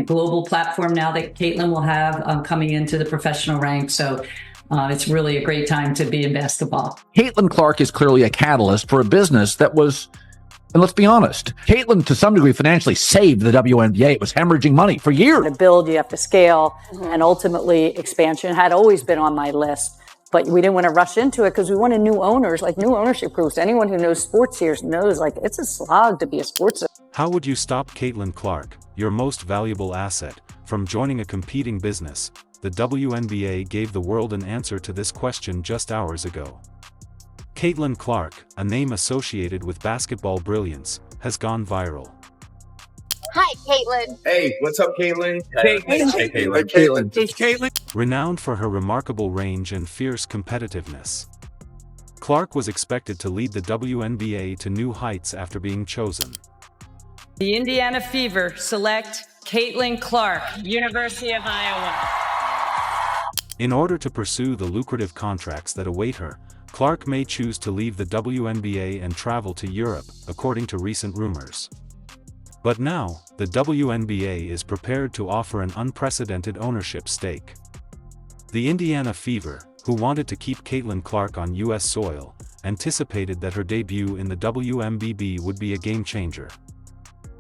global platform now that Caitlin will have coming into the professional ranks. So it's really a great time to be in basketball. CaitlinClark is clearly a catalyst for a business that was, and let's be honest, Caitlin to some degree financially saved the WNBA. It was hemorrhaging money for years. To build, you have to scale, and ultimately expansion had always been on my list. But we didn't want to rush into it because we wanted new owners, like new ownership groups. Anyone who knows sports here knows, like, it's a slog to be a sports. How would you stop CaitlinClark, your most valuable asset, from joining a competing business? The WNBA gave the world an answer to this question just hours ago. CaitlinClark, a name associated with basketball brilliance, has gone viral. Hi, Caitlin. Hey, what's up, Caitlin? Hey, Caitlin. Hey, Caitlin. Hey, Caitlin. Renowned for her remarkable range and fierce competitiveness, Clark was expected to lead the WNBA to new heights after being chosen. The Indiana Fever select CaitlinClark, University of Iowa. In order to pursue the lucrative contracts that await her, Clark may choose to leave the WNBA and travel to Europe, according to recent rumors. But now, the WNBA is prepared to offer an unprecedented ownership stake. The Indiana Fever, who wanted to keep CaitlinClark on U.S. soil, anticipated that her debut in the WNBA would be a game-changer.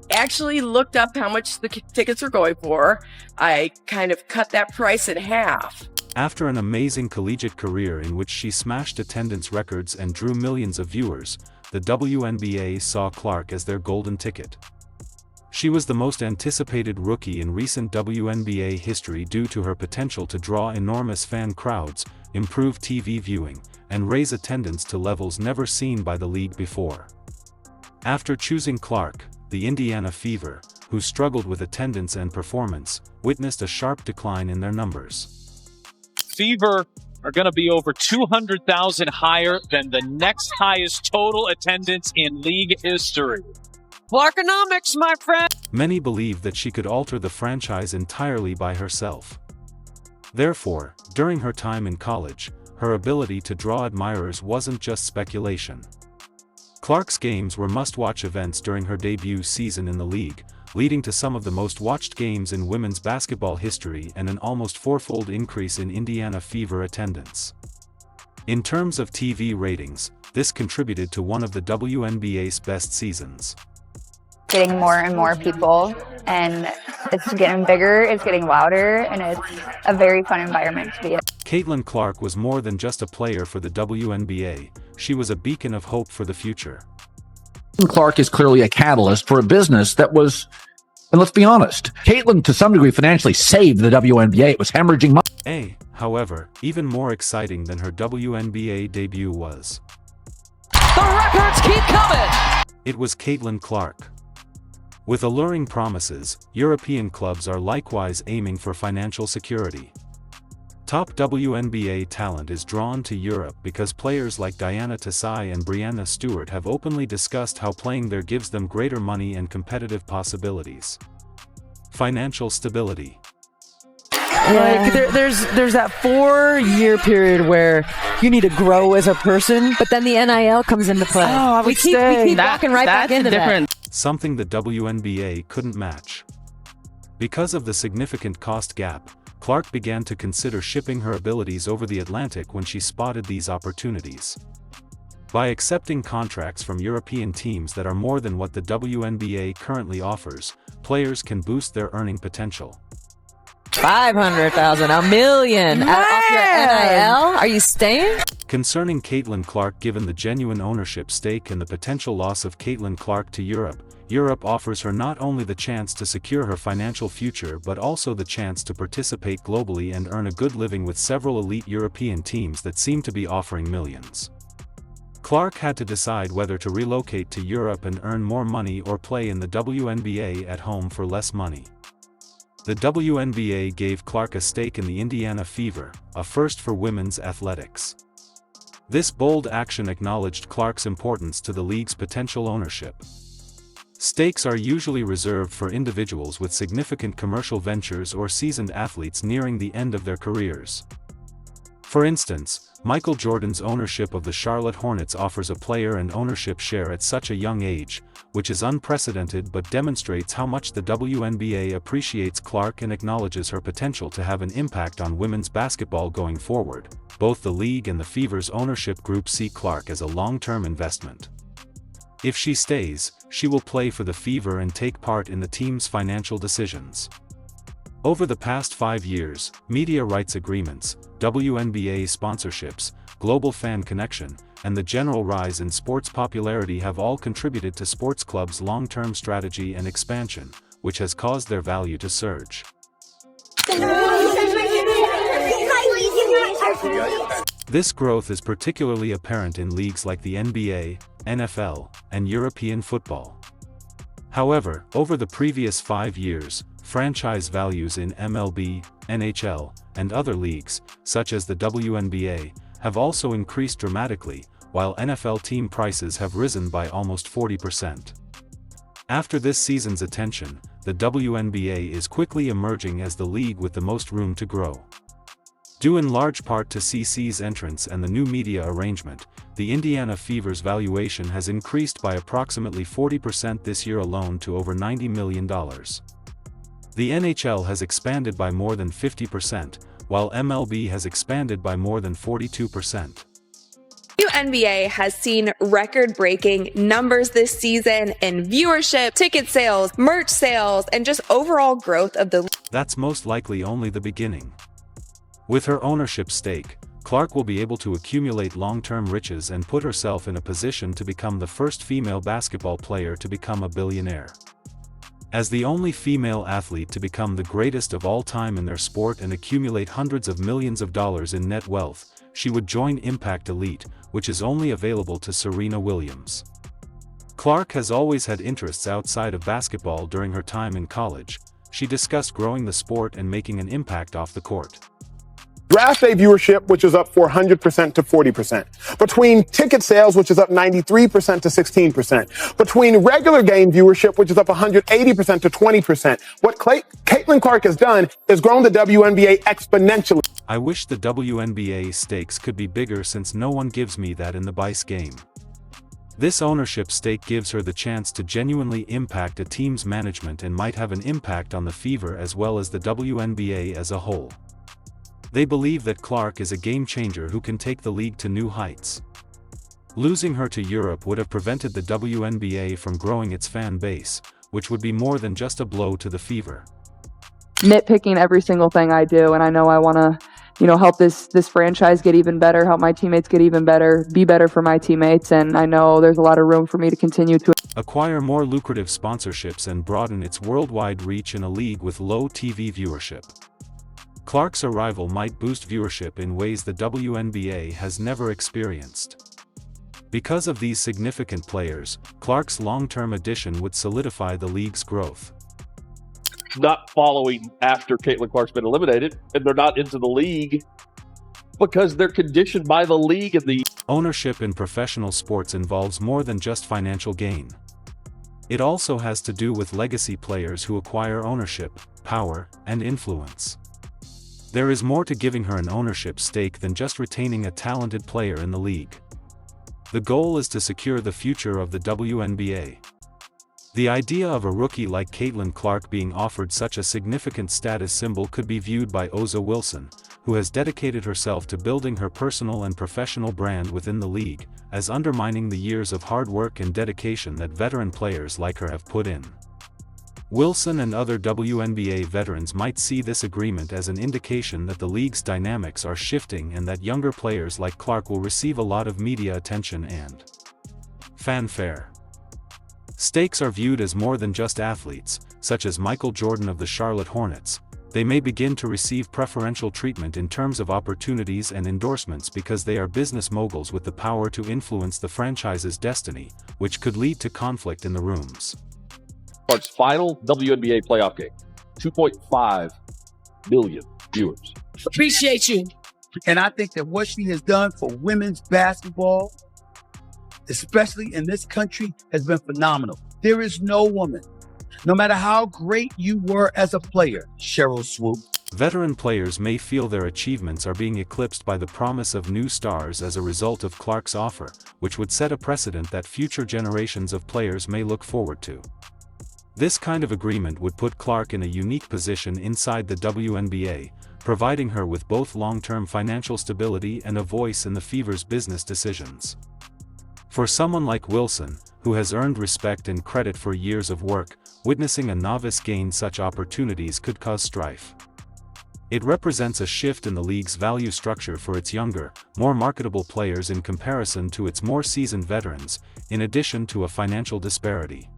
Actually looked up how much the tickets are going for. I kind of cut that price in half. After an amazing collegiate career in which she smashed attendance records and drew millions of viewers, the WNBA saw Clark as their golden ticket. She was the most anticipated rookie in recent WNBA history due to her potential to draw enormous fan crowds, improve TV viewing, and raise attendance to levels never seen by the league before. After choosing Clark, the Indiana Fever, who struggled with attendance and performance, witnessed a sharp decline in their numbers. Fever are going to be over 200,000 higher than the next highest total attendance in league history. Clarkonomics, my friend! Many believe that she could alter the franchise entirely by herself. Therefore, during her time in college, her ability to draw admirers wasn't just speculation. Clark's games were must-watch events during her debut season in the league, leading to some of the most watched games in women's basketball history and an almost fourfold increase in Indiana Fever attendance. In terms of TV ratings, this contributed to one of the WNBA's best seasons. Getting more and more people, and it's getting bigger, it's getting louder, and it's a very fun environment to be in. CaitlinClark was more than just a player for the WNBA, she was a beacon of hope for the future. Clark is clearly a catalyst for a business that was, and let's be honest, Caitlin to some degree financially saved the WNBA. It was hemorrhaging money. However, even more exciting than her WNBA debut was. The records keep coming! It was CaitlinClark. With alluring promises, European clubs are likewise aiming for financial security. Top WNBA talent is drawn to Europe because players like Diana Taurasi and Breanna Stewart have openly discussed how playing there gives them greater money and competitive possibilities. Financial stability. Like there's that 4-year period where you need to grow as a person, but then the NIL comes into play. Oh, we keep walking right back into that. Something the WNBA couldn't match. Because of the significant cost gap, Clark began to consider shipping her abilities over the Atlantic when she spotted these opportunities. By accepting contracts from European teams that are more than what the WNBA currently offers, players can boost their earning potential. 500,000, $1 million off your NIL? Are you staying? Concerning CaitlinClark, given the genuine ownership stake and the potential loss of CaitlinClark to Europe offers her not only the chance to secure her financial future but also the chance to participate globally and earn a good living with several elite European teams that seem to be offering millions. Clark had to decide whether to relocate to Europe and earn more money or play in the WNBA at home for less money. The WNBA gave Clark a stake in the Indiana Fever, a first for women's athletics. This bold action acknowledged Clark's importance to the league's potential ownership. Stakes are usually reserved for individuals with significant commercial ventures or seasoned athletes nearing the end of their careers. For instance, Michael Jordan's ownership of the Charlotte Hornets offers a player and ownership share at such a young age, which is unprecedented but demonstrates how much the WNBA appreciates Clark and acknowledges her potential to have an impact on women's basketball going forward. Both the league and the Fever's ownership group see Clark as a long-term investment. If she stays, she will play for the Fever and take part in the team's financial decisions. Over the past 5 years, media rights agreements, WNBA sponsorships, global fan connection, and the general rise in sports popularity have all contributed to sports clubs' long-term strategy and expansion, which has caused their value to surge. This growth is particularly apparent in leagues like the NBA, NFL, and European football. However, over the previous 5 years, franchise values in MLB, NHL, and other leagues, such as the WNBA, have also increased dramatically, while NFL team prices have risen by almost 40%. After this season's attention, the WNBA is quickly emerging as the league with the most room to grow. Due in large part to CC's entrance and the new media arrangement, the Indiana Fever's valuation has increased by approximately 40% this year alone to over $90 million. The NHL has expanded by more than 50%, while MLB has expanded by more than 42%. WNBA has seen record-breaking numbers this season in viewership, ticket sales, merch sales, and just overall growth of the league. That's most likely only the beginning. With her ownership stake, Clark will be able to accumulate long-term riches and put herself in a position to become the first female basketball player to become a billionaire. As the only female athlete to become the greatest of all time in their sport and accumulate hundreds of millions of dollars in net wealth, she would join Impact Elite, which is only available to Serena Williams. Clark has always had interests outside of basketball. During her time in college, she discussed growing the sport and making an impact off the court. Draft day viewership, which is up 400% to 40%. Between ticket sales, which is up 93% to 16%. Between regular game viewership, which is up 180% to 20%. What CaitlinClark has done is grown the WNBA exponentially. I wish the WNBA stakes could be bigger, since no one gives me that in the BICE game. This ownership stake gives her the chance to genuinely impact a team's management and might have an impact on the Fever as well as the WNBA as a whole. They believe that Clark is a game changer who can take the league to new heights. Losing her to Europe would have prevented the WNBA from growing its fan base, which would be more than just a blow to the Fever. Nitpicking every single thing I do, and I know I want to, help this franchise get even better, help my teammates get even better, be better for my teammates, and I know there's a lot of room for me to continue to acquire more lucrative sponsorships and broaden its worldwide reach in a league with low TV viewership. Clark's arrival might boost viewership in ways the WNBA has never experienced. Because of these significant players, Clark's long-term addition would solidify the league's growth. Not following after CaitlinClark's been eliminated, and they're not into the league because they're conditioned by the league and the ownership in professional sports involves more than just financial gain. It also has to do with legacy players who acquire ownership, power, and influence. There is more to giving her an ownership stake than just retaining a talented player in the league. The goal is to secure the future of the WNBA. The idea of a rookie like CaitlinClark being offered such a significant status symbol could be viewed by Ozza Wilson, who has dedicated herself to building her personal and professional brand within the league, as undermining the years of hard work and dedication that veteran players like her have put in. Wilson and other WNBA veterans might see this agreement as an indication that the league's dynamics are shifting and that younger players like Clark will receive a lot of media attention and fanfare. Stakes are viewed as more than just athletes, such as Michael Jordan of the Charlotte Hornets. They may begin to receive preferential treatment in terms of opportunities and endorsements because they are business moguls with the power to influence the franchise's destiny, which could lead to conflict in the rooms. Clark's final WNBA playoff game, 2.5 million viewers. Appreciate you. And I think that what she has done for women's basketball, especially in this country, has been phenomenal. There is no woman, no matter how great you were as a player, Cheryl Swoop, Veteran players may feel their achievements are being eclipsed by the promise of new stars as a result of Clark's offer, which would set a precedent that future generations of players may look forward to. This kind of agreement would put Clark in a unique position inside the WNBA, providing her with both long-term financial stability and a voice in the Fever's business decisions. For someone like Wilson, who has earned respect and credit for years of work, witnessing a novice gain such opportunities could cause strife. It represents a shift in the league's value structure for its younger, more marketable players in comparison to its more seasoned veterans, in addition to a financial disparity.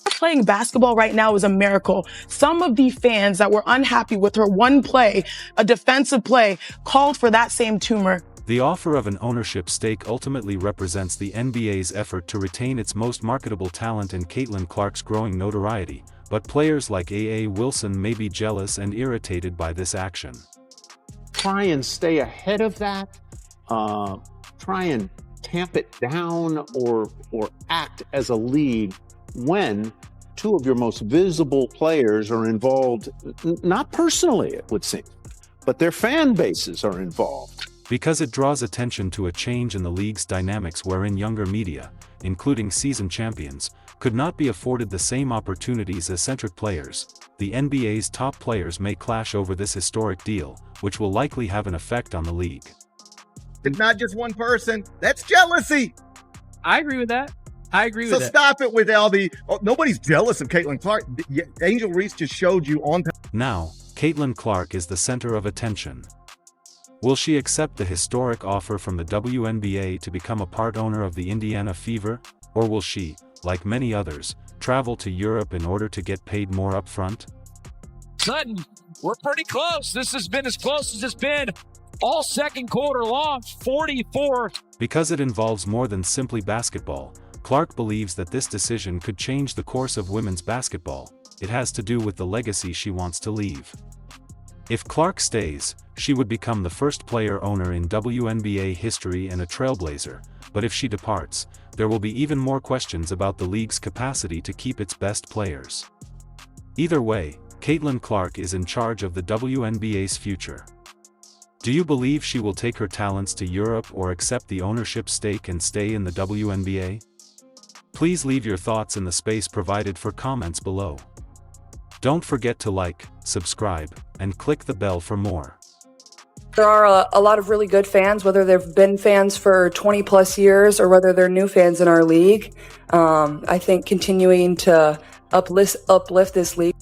Playing basketball right now is a miracle. Some of the fans that were unhappy with her one play, a defensive play, called for that same tumor. The offer of an ownership stake ultimately represents the NBA's effort to retain its most marketable talent in CaitlinClark's growing notoriety, but players like A.A. Wilson may be jealous and irritated by this action. Try and stay ahead of that, try and tamp it down or act as a league when two of your most visible players are involved, not personally, it would seem, but their fan bases are involved. Because it draws attention to a change in the league's dynamics wherein younger media, including seasoned champions, could not be afforded the same opportunities as centric players, the NBA's top players may clash over this historic deal, which will likely have an effect on the league. It's not just one person. That's jealousy. I agree with that. So stop it with all the, nobody's jealous of CaitlinClark. Angel Reese just showed you on. Now, CaitlinClark is the center of attention. Will she accept the historic offer from the WNBA to become a part owner of the Indiana Fever, or will she, like many others, travel to Europe in order to get paid more upfront? Sutton, we're pretty close. This has been as close as it's been all second quarter long, 44. Because it involves more than simply basketball, Clark believes that this decision could change the course of women's basketball. It has to do with the legacy she wants to leave. If Clark stays, she would become the first player owner in WNBA history and a trailblazer, but if she departs, there will be even more questions about the league's capacity to keep its best players. Either way, CaitlinClark is in charge of the WNBA's future. Do you believe she will take her talents to Europe or accept the ownership stake and stay in the WNBA? Please leave your thoughts in the space provided for comments below. Don't forget to like, subscribe, and click the bell for more. There are a lot of really good fans, whether they've been fans for 20 plus years or whether they're new fans in our league. I think continuing to uplift this league